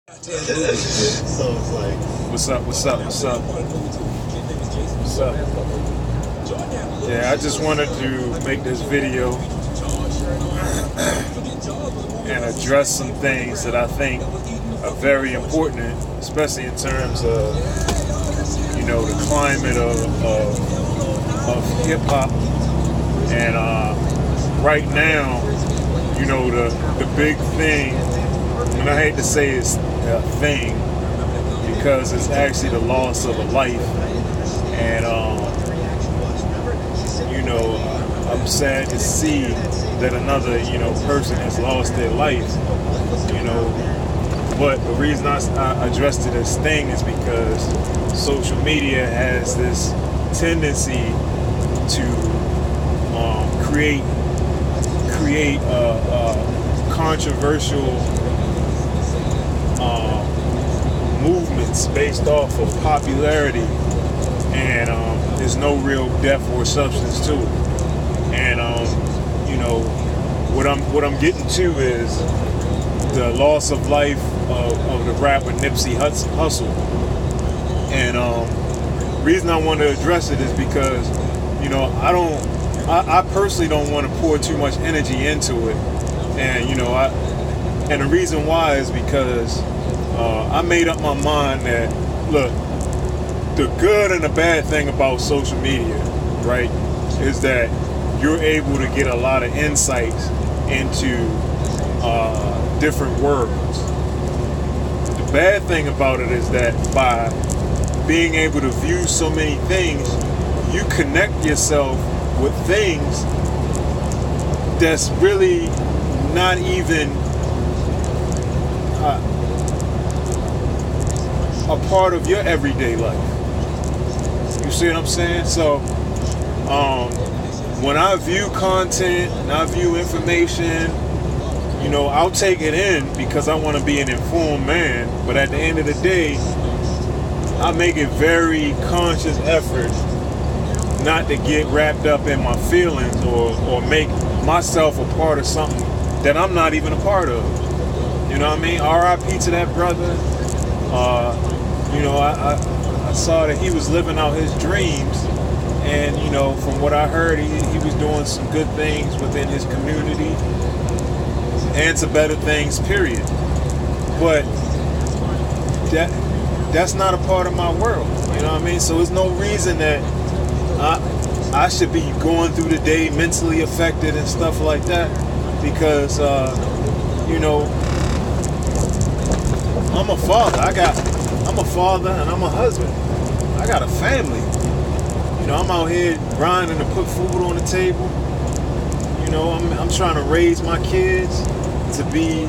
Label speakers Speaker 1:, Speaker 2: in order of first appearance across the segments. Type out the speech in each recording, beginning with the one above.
Speaker 1: So it's like,
Speaker 2: What's up? What's up? What's up? What's up? Yeah, I just wanted to make this video and address some things that I think are very important, especially in terms of, the climate of hip hop. And right now, the big thing, and I hate to say it's a thing because it's actually the loss of a life. And I'm sad to see that another person has lost their life. But the reason I addressed it as thing is because social media has this tendency to create controversial movements based off of popularity, and there's no real depth or substance to it. And what I'm getting to is the loss of life of the rapper Nipsey Hussle. And reason I want to address it is because I personally don't want to pour too much energy into it. And the reason why is because I made up my mind that, look, the good and the bad thing about social media, right, is that you're able to get a lot of insights into different worlds. The bad thing about it is that by being able to view so many things, you connect yourself with things that's really not even a part of your everyday life. You see what I'm saying? So when I view content and I view information, I'll take it in because I want to be an informed man. But at the end of the day, I make a very conscious effort not to get wrapped up in my feelings or make myself a part of something that I'm not even a part of. You know what I mean? R.I.P. to that brother. I saw that he was living out his dreams, and from what I heard, he was doing some good things within his community and to better things, period. But that's not a part of my world. You know what I mean? So there's no reason that I should be going through the day mentally affected and stuff like that, because I'm a father. I'm a father and I'm a husband. I got a family. I'm out here grinding to put food on the table. I'm trying to raise my kids to be,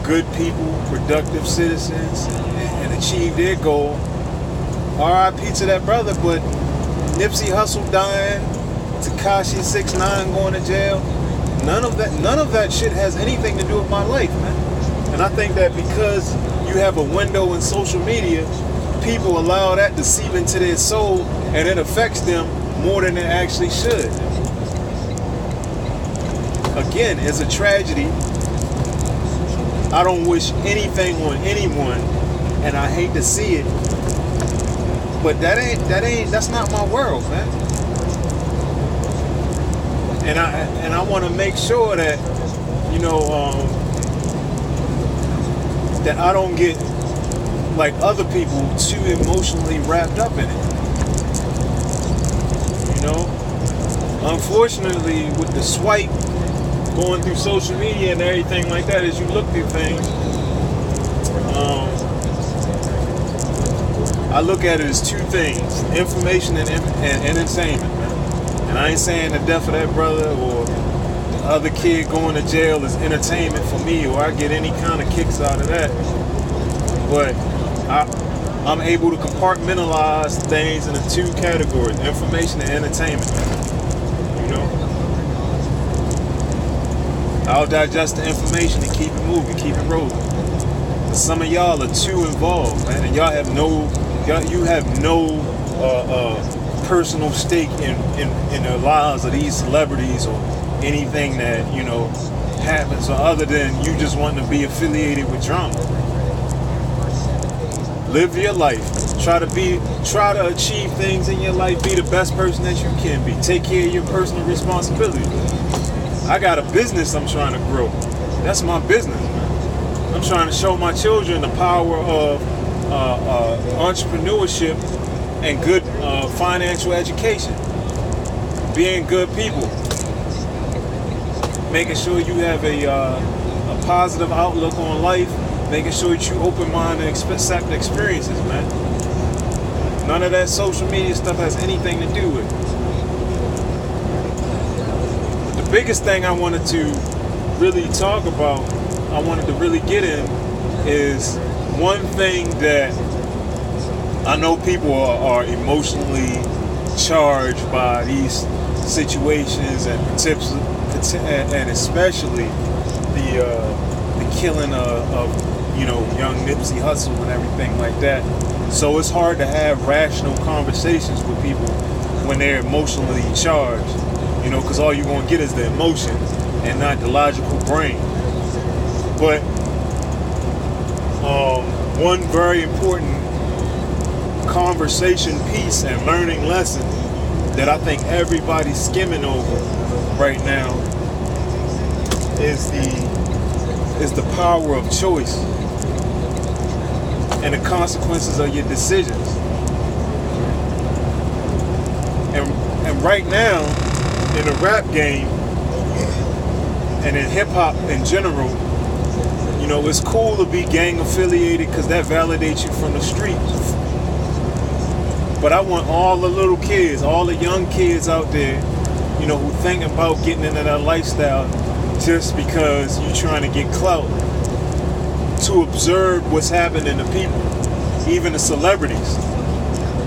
Speaker 2: good people, productive citizens, and achieve their goal. R.I.P. to that brother, but Nipsey Hussle dying, Tekashi 6ix9ine going to jail, none of that shit has anything to do with my life, man. And I think that because you have a window in social media, people allow that to seep into their soul, and it affects them more than it actually should. Again, it's a tragedy. I don't wish anything on anyone, and I hate to see it. But that's not my world, man. And I want to make sure that that I don't get, like other people, too emotionally wrapped up in it. Unfortunately, with the swipe going through social media and everything like that, as you look through things, I look at it as two things: information and entertainment, man. And I ain't saying the death of that brother or the other kid going to jail is entertainment for me, or I get any kind of kicks out of that. But I'm able to compartmentalize things into two categories: information and entertainment. I'll digest the information and keep it moving, keep it rolling. But some of y'all are too involved, man, and you have no personal stake in the lives of these celebrities or anything that happens, or other than you just wanting to be affiliated with drama. Live your life. Try to achieve things in your life. Be the best person that you can be. Take care of your personal responsibilities. I got a business I'm trying to grow. That's my business. I'm trying to show my children the power of entrepreneurship and good financial education. Being good people. Making sure you have a positive outlook on life. Making sure that you open-minded and accept experiences, man. None of that social media stuff has anything to do with it. The biggest thing I wanted to really talk about, I wanted to really get in, is one thing that I know people are emotionally charged by these situations and tips, and especially the killing of young Nipsey Hussle and everything like that. So it's hard to have rational conversations with people when they're emotionally charged, because all you're going to get is the emotion and not the logical brain. But one very important conversation piece and learning lesson that I think everybody's skimming over right now is the power of choice and the consequences of your decisions. And right now, in the rap game and in hip hop in general, it's cool to be gang affiliated because that validates you from the streets. But I want all the little kids, all the young kids out there, who think about getting into that lifestyle just because you're trying to get clout, to observe what's happening to people, even the celebrities.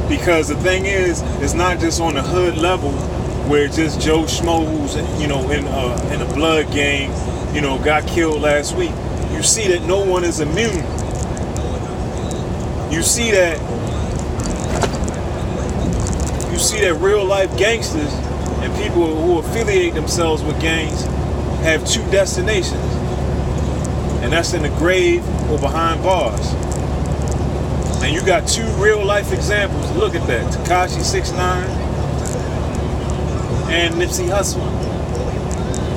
Speaker 2: Because the thing is, it's not just on the hood level where just Joe Schmo who's in a blood gang, got killed last week. You see that no one is immune. You see that real life gangsters and people who affiliate themselves with gangs have two destinations. And that's in the grave or behind bars. And you got two real life examples. Look at that. Tekashi 6ix9ine and Nipsey Hussle.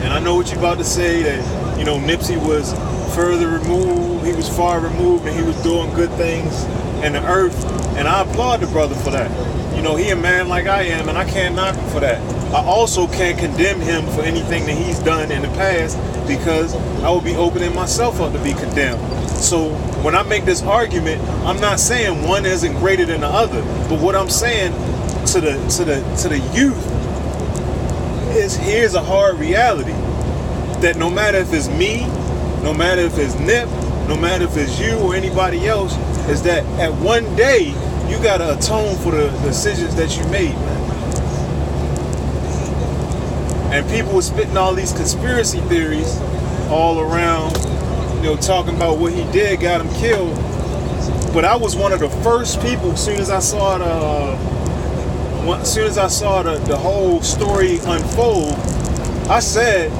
Speaker 2: And I know what you're about to say, that Nipsey was further removed, he was far removed, and he was doing good things in the earth. And I applaud the brother for that. He a man like I am, and I can't knock him for that. I also can't condemn him for anything that he's done in the past, because I would be opening myself up to be condemned. So when I make this argument, I'm not saying one isn't greater than the other, but what I'm saying to the youth is, here's a hard reality, that no matter if it's me, no matter if it's Nip, no matter if it's you or anybody else, is that at one day you gotta atone for the decisions that you made, man. And people were spitting all these conspiracy theories all around, talking about what he did got him killed. But I was one of the first people, as soon as I saw the whole story unfold, I said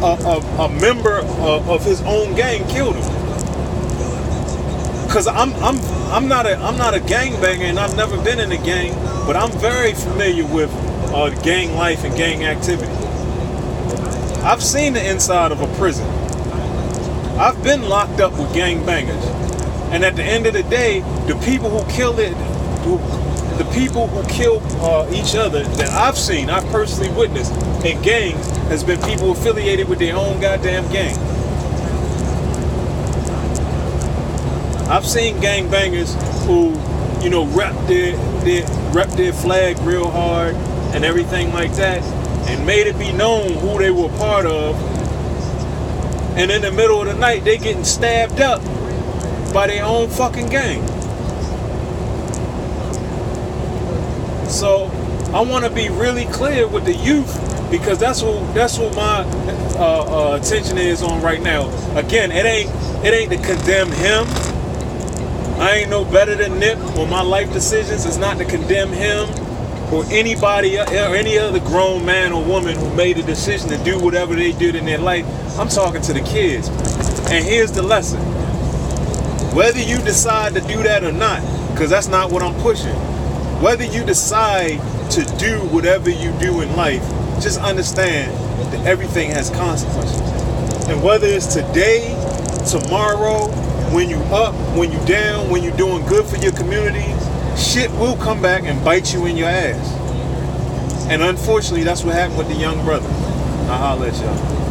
Speaker 2: a member of his own gang killed him. Cause I'm not a gangbanger, and I've never been in a gang, but I'm very familiar with gang life and gang activity. I've seen the inside of a prison. I've been locked up with gangbangers, and at the end of the day, the people who kill each other that I've seen, I personally witnessed in gangs, has been people affiliated with their own goddamn gang. I've seen gangbangers who, rep their flag real hard and everything like that, and made it be known who they were part of. And in the middle of the night, they getting stabbed up by their own fucking gang. So I want to be really clear with the youth, because that's what my attention is on right now. Again, it ain't to condemn him. I ain't no better than Nip on my life decisions. It's not to condemn him or anybody or any other grown man or woman who made a decision to do whatever they did in their life. I'm talking to the kids. And here's the lesson. Whether you decide to do that or not, because that's not what I'm pushing. Whether you decide to do whatever you do in life, just understand that everything has consequences. And whether it's today, tomorrow, when you up, when you down, when you're doing good for your community, shit will come back and bite you in your ass. And unfortunately, that's what happened with the young brother. I'll holler at y'all.